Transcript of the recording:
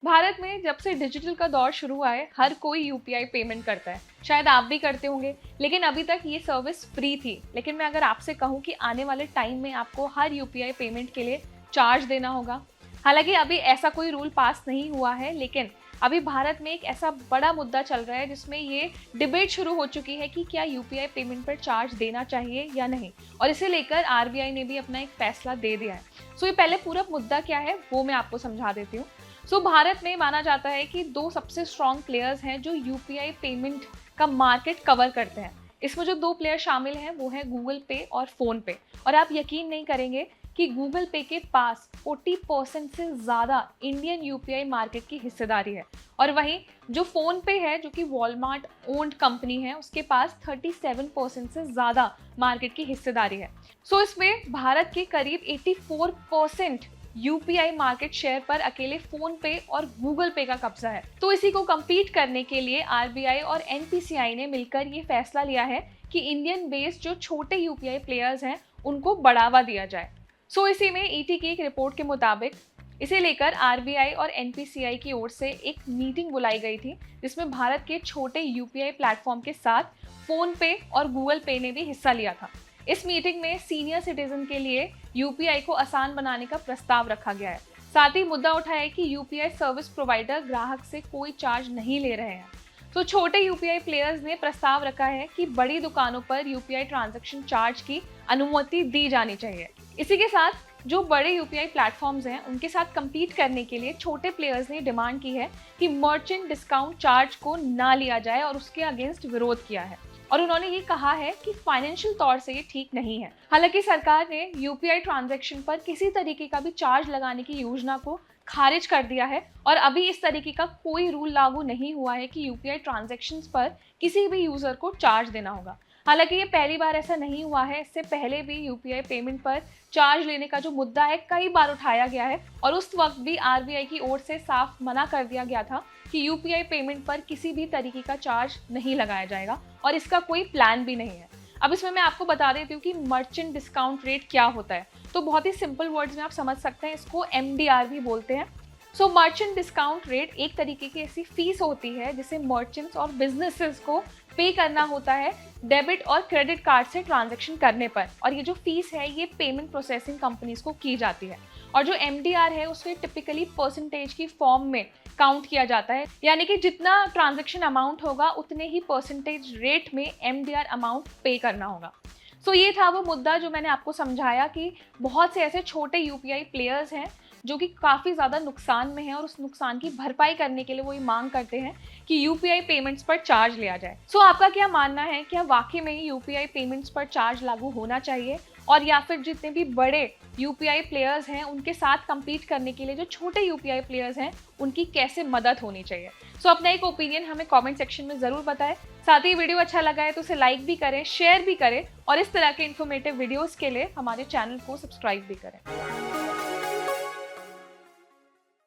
भारत में जब से डिजिटल का दौर शुरू हुआ है, हर कोई यूपीआई पेमेंट करता है। शायद आप भी करते होंगे, लेकिन अभी तक ये सर्विस फ्री थी। लेकिन मैं अगर आपसे कहूँ कि आने वाले टाइम में आपको हर यूपीआई पेमेंट के लिए चार्ज देना होगा। हालांकि अभी ऐसा कोई रूल पास नहीं हुआ है, लेकिन अभी भारत में एक ऐसा बड़ा मुद्दा चल रहा है जिसमें ये डिबेट शुरू हो चुकी है कि क्या यूपीआई पेमेंट पर चार्ज देना चाहिए या नहीं। और इसे लेकर आरबीआई ने भी अपना एक फैसला दे दिया है। ये पहले पूरा मुद्दा क्या है वो मैं आपको समझा देती हूँ। भारत में माना जाता है कि दो सबसे स्ट्रॉन्ग प्लेयर्स हैं जो यूपीआई पेमेंट का मार्केट कवर करते हैं। इसमें जो दो प्लेयर शामिल हैं वो है गूगल पे और फोन पे। और आप यकीन नहीं करेंगे कि गूगल पे के पास 40% से ज़्यादा इंडियन यूपीआई मार्केट की हिस्सेदारी है। और वहीं जो फोन पे है, जो कि वॉलमार्ट ओन्ड कंपनी है, उसके पास 37% से ज़्यादा मार्केट की हिस्सेदारी है। इसमें भारत के करीब 84% यूपीआई मार्केट शेयर पर अकेले फोन पे और गूगल पे का कब्जा है। इसी को कम्पीट करने के लिए आरबीआई और एनपीसीआई ने मिलकर ये फैसला लिया है कि इंडियन बेस्ड जो छोटे यूपीआई प्लेयर्स हैं उनको बढ़ावा दिया जाए। इसी में ईटी की एक रिपोर्ट के मुताबिक इसे लेकर आरबीआई और एनपीसीआई की ओर से एक मीटिंग बुलाई गई थी, जिसमें भारत के छोटे यूपीआई प्लेटफॉर्म के साथ फोन पे और गूगल पे ने भी हिस्सा लिया था। इस मीटिंग में सीनियर सिटीजन के लिए यूपीआई को आसान बनाने का प्रस्ताव रखा गया है। साथ ही मुद्दा उठाया है कि यूपीआई सर्विस प्रोवाइडर ग्राहक से कोई चार्ज नहीं ले रहे हैं। छोटे यूपीआई प्लेयर्स ने प्रस्ताव रखा है कि बड़ी दुकानों पर यूपीआई ट्रांजैक्शन चार्ज की अनुमति दी जानी चाहिए। इसी के साथ जो बड़े यूपीआई प्लेटफॉर्म्स हैं उनके साथ compete करने के लिए छोटे प्लेयर्स ने डिमांड की है कि मर्चेंट डिस्काउंट चार्ज को ना लिया जाए और उसके अगेंस्ट विरोध किया है। और उन्होंने ये कहा है कि फाइनेंशियल तौर से ये ठीक नहीं है। हालांकि सरकार ने यूपीआई ट्रांजैक्शन पर किसी तरीके का भी चार्ज लगाने की योजना को खारिज कर दिया है और अभी इस तरीके का कोई रूल लागू नहीं हुआ है कि यूपीआई ट्रांजैक्शंस पर किसी भी यूजर को चार्ज देना होगा। हालांकि ये पहली बार ऐसा नहीं हुआ है, इससे पहले भी यूपीआई पेमेंट पर चार्ज लेने का जो मुद्दा है कई बार उठाया गया है और उस वक्त भी आरबीआई की ओर से साफ मना कर दिया गया था कि यूपीआई पेमेंट पर किसी भी तरीके का चार्ज नहीं लगाया जाएगा और इसका कोई प्लान भी नहीं है। अब इसमें मैं आपको बता देती हूँ कि मर्चेंट डिस्काउंट रेट क्या होता है। बहुत ही सिंपल वर्ड्स में आप समझ सकते हैं, इसको एमडीआर भी बोलते हैं। मर्चेंट डिस्काउंट रेट एक तरीके की ऐसी फीस होती है जिसे मर्चेंट्स और बिजनेसेस को पे करना होता है डेबिट और क्रेडिट कार्ड से ट्रांजैक्शन करने पर। और ये जो फीस है ये पेमेंट प्रोसेसिंग कंपनीज को की जाती है। और जो एमडीआर है उसे टिपिकली परसेंटेज की फॉर्म में काउंट किया जाता है, यानी कि जितना ट्रांजैक्शन अमाउंट होगा उतने ही परसेंटेज रेट में एमडीआर अमाउंट पे करना होगा। ये था वो मुद्दा जो मैंने आपको समझाया कि बहुत से ऐसे छोटे यूपीआई प्लेयर्स हैं जो कि काफ़ी ज़्यादा नुकसान में हैं और उस नुकसान की भरपाई करने के लिए वो ये मांग करते हैं कि यूपीआई पेमेंट्स पर चार्ज लिया जाए। आपका क्या मानना है, क्या वाकई में यूपीआई पेमेंट्स पर चार्ज लागू होना चाहिए, और या फिर जितने भी बड़े यूपीआई प्लेयर्स हैं उनके साथ compete करने के लिए जो छोटे यूपीआई प्लेयर्स हैं उनकी कैसे मदद होनी चाहिए? अपना एक ओपिनियन हमें कमेंट सेक्शन में ज़रूर बताएं। साथ ही वीडियो अच्छा लगा है तो उसे लाइक भी करें, शेयर भी करें और इस तरह के इन्फॉर्मेटिव वीडियोस के लिए हमारे चैनल को सब्सक्राइब भी करें।